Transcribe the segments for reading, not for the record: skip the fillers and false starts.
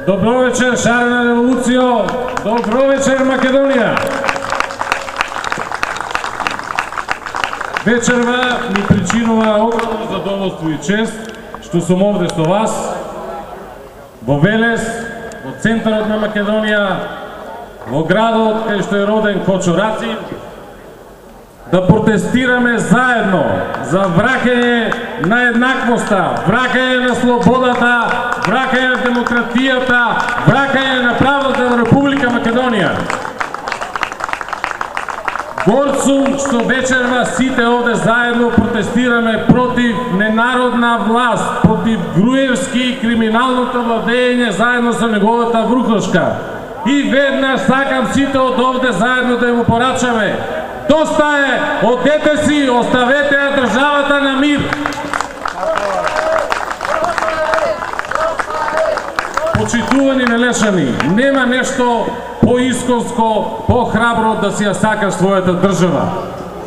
Добро вечер, шарена револуциjo! Добро вечер, Македонија! Вечерва ми причинува огромно задоволство и чест што сум овде со вас во Велес, во центарот на Македонија, во градот кај што е роден Кочо Раци, да протестираме заедно за враќање на еднаквоста, враќање на слободата, враќање на демократијата, враќање на правдата во Република Македонија. Горд сум што вечерва сите овде заедно протестираме против ненародна власт, против Груевски и криминалното владење заедно со неговата врухошка. И веднаш сакам сите од овде заедно да му порачаме: доста е, одете си, оставете ја државата на мир. Почитувани Велешани, нема нешто поисконско, похрабро да си ја сакаш својата држава.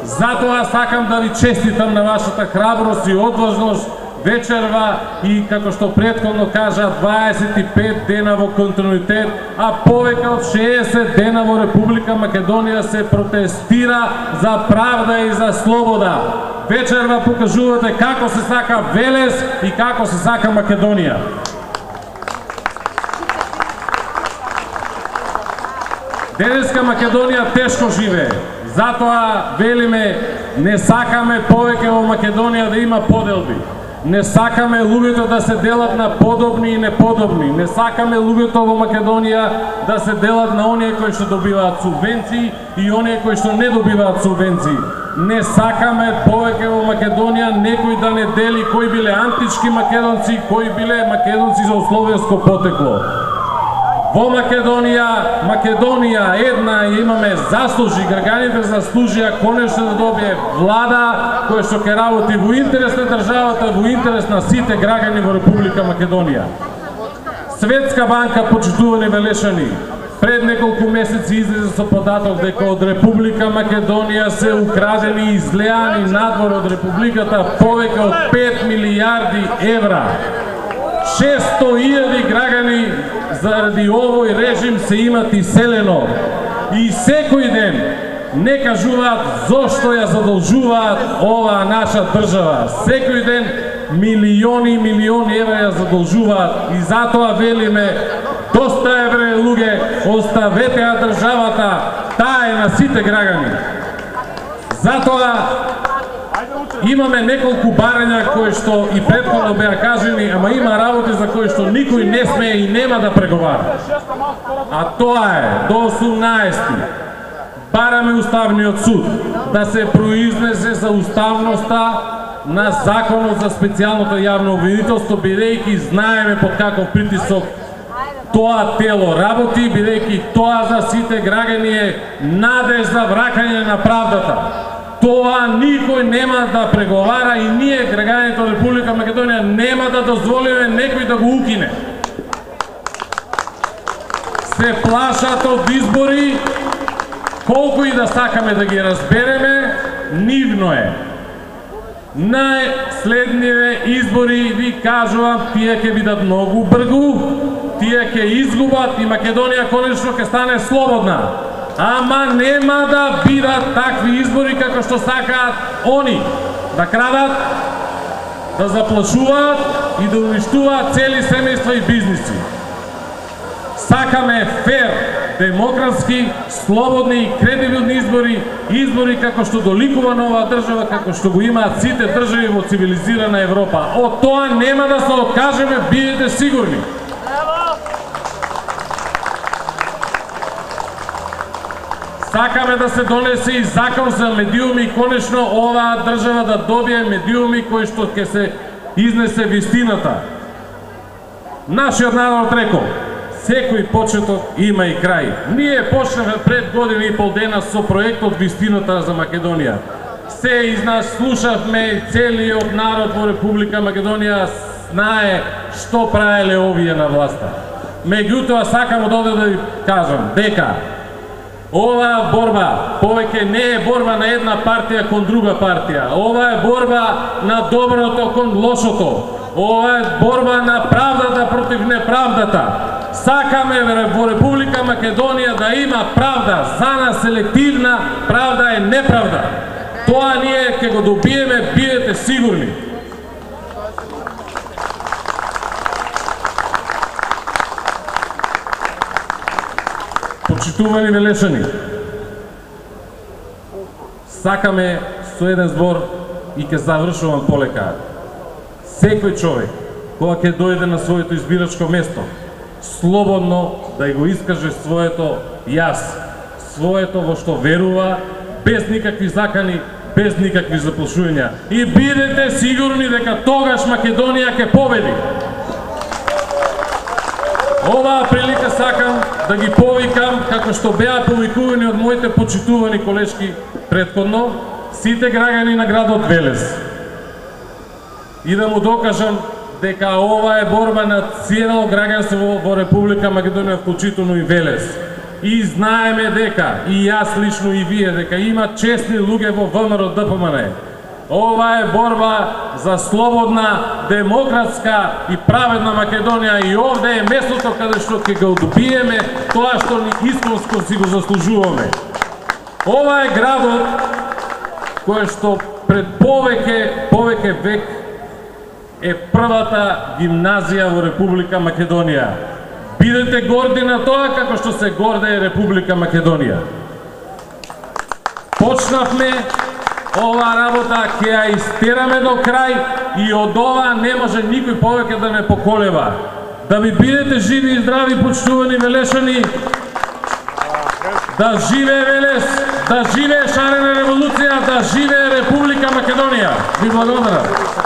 Затоа сакам да ви честитам на вашата храброст и одважност вечерва и, како што претходно кажа, 25 дена во континуитет, а повеќе од 60 дена во Република Македонија се протестира за правда и за слобода. Вечерва покажувате како се сака Велес и како се сака Македонија. Денеска Македонија тешко живее, затоа велиме не сакаме повеќе во Македонија да има поделби. Не сакаме луѓето да се делат на подобни и неподобни. Не сакаме луѓето во Македонија да се делат на оние кои што добиваат субвенции и оние кои што не добиваат субвенции. Не сакаме повеќе во Македонија некој да не дели кои биле антички македонци, кои биле македонци за условијско потекло. Во Македонија една имаме заслужи, граѓаните заслужија конечно да добие влада која што ќе работи во интерес на државата, во интерес на сите граѓани во Република Македонија. Светска банка, почитувани Велешани, пред неколку месеци излезе со податок дека од Република Македонија се украдени и излеани надвор од Републиката повеќе од 5 милијарди евра. 600.000 граѓани заради овој режим се имат иселено. И секој ден не кажуваат зошто ја задолжуваат оваа наша држава. Секој ден милиони и милиони евра ја задолжуваат и затоа велиме: доста е, бре луѓе, оставете ја државата, таа е на сите граѓани. Затоа имаме неколку барања кои што и претходно беа кажани, ама има работи за кои што никој не смее и нема да преговара. А тоа е, до 18-ти бараме Уставниот суд да се произнесе за уставноста на Законот за специјалното јавно обвинителство, бидејќи знаеме под каков притисок тоа тело работи, бидејќи тоа за сите граѓани е надеж за враќање на правдата. Тоа никој нема да преговара и ние, граѓаните од Република Македонија, нема да дозволиме некој да го укине. Се плашат од избори, колку и да сакаме да ги разбереме, нивно е. Најследниве избори, ви кажувам, тие ќе бидат многу бргу, тие ќе изгубат и Македонија конечно ќе стане слободна. Ама нема да бидат такви избори како што сакаат они, да крадат, да заплашуваат и да уништуваат цели семејства и бизниси. Сакаме фер, демократски, слободни и кредибилни избори, избори како што доликува на оваа држава, како што го имаат сите држави во цивилизирана Европа. Од тоа нема да се откажеме, бидете сигурни. Сакаме да се донесе и закон за медиуми и конечно оваа држава да добие медиуми кои што ќе се изнесе вистината. Нашиот народ рекол: секој почеток има и крај. Ние почнеме пред година и пол дена со проектот Вистината за Македонија. Се изнаш слушавме, целиот народ во Република Македонија знае што правеле овие на власта. Меѓутоа сакам од овде да ви кажам дека оваа борба повеќе не е борба на една партија кон друга партија. Ова е борба на доброто кон лошото. Ова е борба на правдата против неправдата. Сакаме во Република Македонија да има правда. За нас селективна правда е неправда. Тоа ние ќе го добиеме, бидете сигурни. Почитувани Велешани, сакаме со еден збор и ќе завршувам полека. Секој човек, кога ќе дојде на своето избирачко место, слободно да го искаже своето јас, своето во што верува, без никакви закани, без никакви заплашувања. И бидете сигурни дека тогаш Македонија ќе победи. Оваа прилика сакам да ги повикам, како што беа повикувани од моите почитувани колешки претходно, сите граѓани на градот Велес. И да му докажам дека ова е борба на цело граѓанство во Република Македонија, вклучително и Велес. И знаеме дека, и јас лично и вие, дека има честни луѓе во ВМРО ДПМН. Ова е борба за слободна, демократска и праведна Македонија и овде е местото каде што ќе го добиеме тоа што ни искренско си го заслужуваме. Ова е градот кој што пред повеќе век е првата гимназија во Република Македонија. Бидете горди на тоа како што се гордее Република Македонија. Почнавме ова работа, ќе ја истераме до крај и од ова не може никој повеќе да не поколева. Да ви бидете живи и здрави, почитувани Велешани. Да живее Велес, да живее шарена револуција, да живее Република Македонија. Ви благодарам.